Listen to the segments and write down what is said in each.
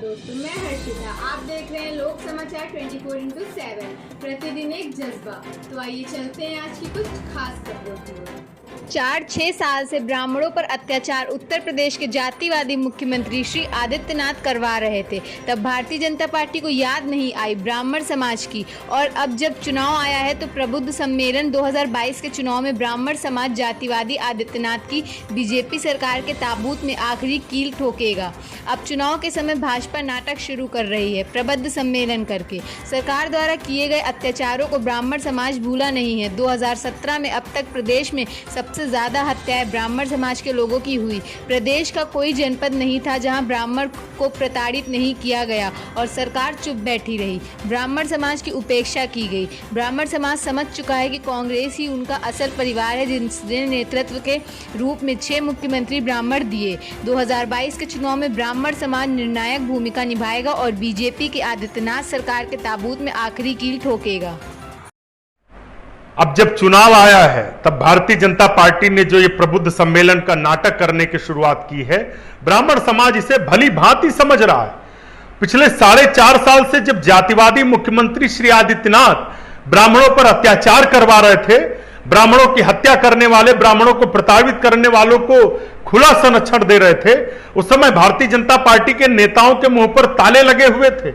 दोस्तों, मैं हर्षिता। आप देख रहे हैं लोक समाचार 24/7, प्रतिदिन एक जज्बा। तो आइए चलते हैं आज की कुछ खास खबरों की ओर। 4-6 साल से ब्राह्मणों पर अत्याचार उत्तर प्रदेश के जातिवादी मुख्यमंत्री श्री आदित्यनाथ करवा रहे थे। तब भारतीय जनता पार्टी को याद नहीं आई ब्राह्मण समाज की, और अब जब चुनाव आया है तो प्रबुद्ध सम्मेलन 2022 के चुनाव में ब्राह्मण समाज जातिवादी आदित्यनाथ की बीजेपी सरकार के ताबूत में आखिरी कील ठोकेगा। अब चुनाव के समय भाजपा नाटक शुरू कर रही है, प्रबुद्ध सम्मेलन करके। सरकार द्वारा किए गए अत्याचारों को ब्राह्मण समाज भूला नहीं है। 2017 में अब तक प्रदेश में सबसे ज्यादा हत्याएं ब्राह्मण समाज के लोगों की हुई। प्रदेश का कोई जनपद नहीं था जहां ब्राह्मण को प्रताड़ित नहीं किया गया और सरकार चुप बैठी रही। ब्राह्मण समाज की उपेक्षा की गई। ब्राह्मण समाज समझ चुका है कि कांग्रेस ही उनका असल परिवार है, जिसने नेतृत्व के रूप में 6 मुख्यमंत्री ब्राह्मण दिए। 2022 के चुनाव में ब्राह्मण समाज निर्णायक भूमिका निभाएगा और बीजेपी की आदित्यनाथ सरकार के ताबूत में आखिरी कील ठोकेगा। अब जब चुनाव आया है तब भारतीय जनता पार्टी ने जो ये प्रबुद्ध सम्मेलन का नाटक करने की शुरुआत की है, ब्राह्मण समाज इसे भली भांति समझ रहा है। पिछले 4.5 साल से जब जातिवादी मुख्यमंत्री श्री आदित्यनाथ ब्राह्मणों पर अत्याचार करवा रहे थे, ब्राह्मणों की हत्या करने वाले, ब्राह्मणों को प्रताड़ित करने वालों को खुला संरक्षण दे रहे थे, उस समय भारतीय जनता पार्टी के नेताओं के मुंह पर ताले लगे हुए थे।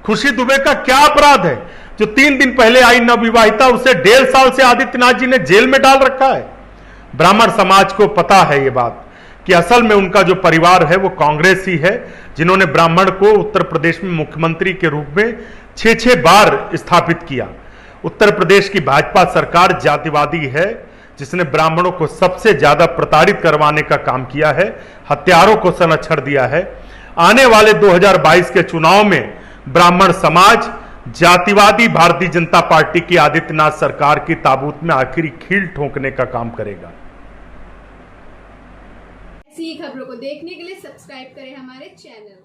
खुशी दुबे का क्या अपराध है? जो 3 दिन पहले आई नवविवाहिता, उसे 1.5 साल से आदित्यनाथ जी ने जेल में डाल रखा है। ब्राह्मण समाज को पता है ये बात कि असल में उनका जो परिवार है वो कांग्रेस ही है, जिन्होंने ब्राह्मण को उत्तर प्रदेश में मुख्यमंत्री के रूप में 6 बार स्थापित किया। उत्तर प्रदेश की भाजपा सरकार जातिवादी है, जिसने ब्राह्मणों को सबसे ज्यादा प्रताड़ित करवाने का काम किया है, हत्यारों को संरक्षण दिया है। आने वाले 2022 के चुनाव में ब्राह्मण समाज जातिवादी भारतीय जनता पार्टी की आदित्यनाथ सरकार की ताबूत में आखिरी कील ठोकने का काम करेगा। ऐसी ही खबरों को देखने के लिए सब्सक्राइब करें हमारे चैनल।